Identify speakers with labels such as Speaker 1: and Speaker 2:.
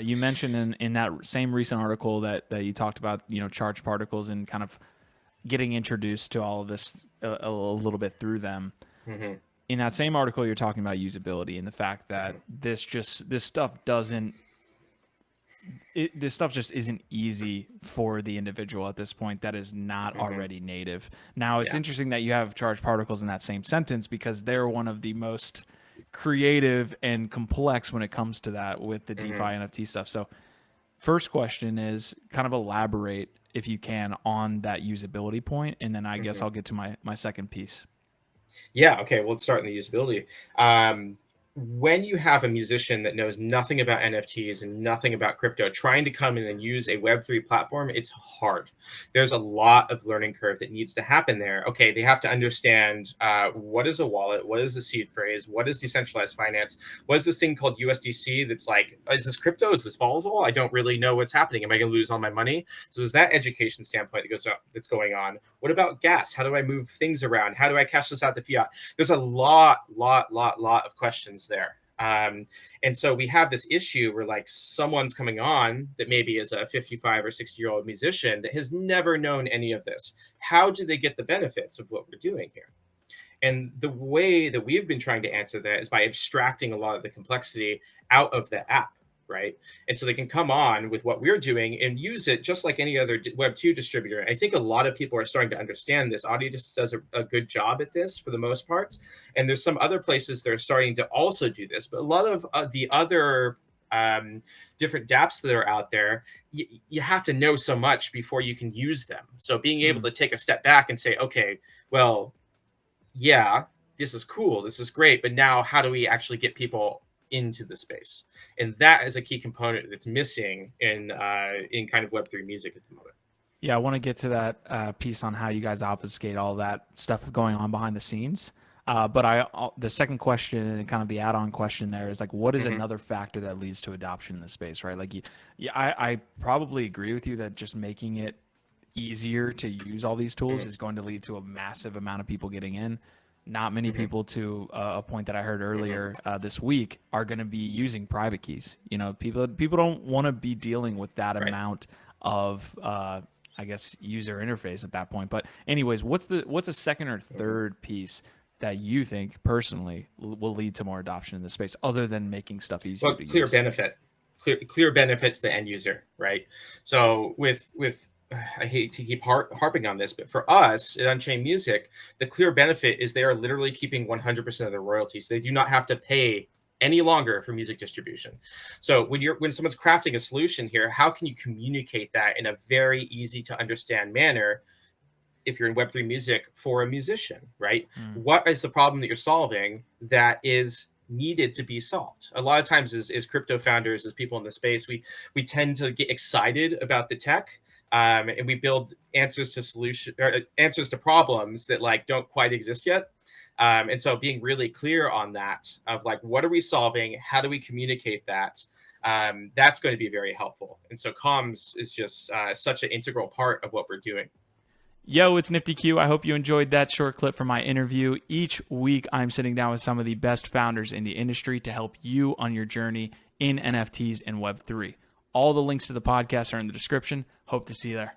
Speaker 1: You mentioned in that same recent article that you talked about, charged particles and kind of getting introduced to all of this a little bit through them.
Speaker 2: Hmm.
Speaker 1: In that same article, you're talking about usability and the fact that
Speaker 2: Hmm.
Speaker 1: this stuff doesn't this stuff just isn't easy for the individual at this point that is not
Speaker 2: Hmm.
Speaker 1: already native. Now, it's
Speaker 2: Yeah.
Speaker 1: interesting that you have charged particles in that same sentence because they're one of the most creative and complex when it comes to that with the DeFi
Speaker 2: Hmm.
Speaker 1: NFT stuff. So, first question is kind of elaborate if you can on that usability point, and then I guess
Speaker 2: Hmm.
Speaker 1: I'll get to my second piece.
Speaker 2: Yeah. Okay. Well, let's start in the usability. When you have a musician that knows nothing about NFTs and nothing about crypto trying to come in and use a Web3 platform, it's hard. There's a lot of learning curve that needs to happen there. Okay, they have to understand what is a wallet, what is a seed phrase, what is decentralized finance, what is this thing called USDC that's like, is this crypto? Is this volatile? I don't really know what's happening. Am I going to lose all my money? So there's that education standpoint that goes up, that's going on. What about gas? How do I move things around? How do I cash this out to fiat? There's a lot of questions there. And so we have this issue where like someone's coming on that maybe is a 55 or 60-year-old musician that has never known any of this. How do they get the benefits of what we're doing here? And the way that we've been trying to answer that is by abstracting a lot of the complexity out of the app, right? And so they can come on with what we're doing and use it just like any other Web2 distributor. I think a lot of people are starting to understand this. Audius does a good job at this for the most part. And there's some other places that are starting to also do this. But a lot of the other different dApps that are out there, you have to know so much before you can use them. So being able
Speaker 1: Mm.
Speaker 2: to take a step back and say, okay, well, yeah, this is cool, this is great, but now how do we actually get people into the space? And that is a key component that's missing in kind of Web3 music at the moment.
Speaker 1: Yeah, I want to get to that piece on how you guys obfuscate all that stuff going on behind the scenes. But the second question and kind of the add-on question there is like, what is
Speaker 2: Hmm.
Speaker 1: another factor that leads to adoption in the space, right? Like, I probably agree with you that just making it easier to use all these tools
Speaker 2: Hmm.
Speaker 1: is going to lead to a massive amount of people getting in. Not many
Speaker 2: Hmm.
Speaker 1: people, to a point that I heard
Speaker 2: Hmm.
Speaker 1: earlier this week, are going to be using private keys. People don't want to be dealing with that
Speaker 2: Right.
Speaker 1: amount of I guess user interface at that point. But anyways, what's a second or
Speaker 2: Hmm.
Speaker 1: third piece that you think personally will lead to more adoption in this space, other than making stuff easier
Speaker 2: Well,
Speaker 1: to
Speaker 2: clear
Speaker 1: use?
Speaker 2: benefit, clear benefit to the end user, right? So with I hate to keep harping on this, but for us at Unchained Music, the clear benefit is they are literally keeping 100% of their royalties. They do not have to pay any longer for music distribution. So when someone's crafting a solution here, how can you communicate that in a very easy to understand manner if you're in Web3 music for a musician, right?
Speaker 1: Mm.
Speaker 2: What is the problem that you're solving that is needed to be solved? A lot of times as crypto founders, as people in the space, we tend to get excited about the tech. And we build answers to problems that like don't quite exist yet. And so being really clear on that of like, what are we solving? How do we communicate that? That's going to be very helpful. And so comms is just such an integral part of what we're doing.
Speaker 1: Yo, it's Nifty Q. I hope you enjoyed that short clip from my interview. Each week, I'm sitting down with some of the best founders in the industry to help you on your journey in NFTs and Web3. All the links to the podcast are in the description. Hope to see you there.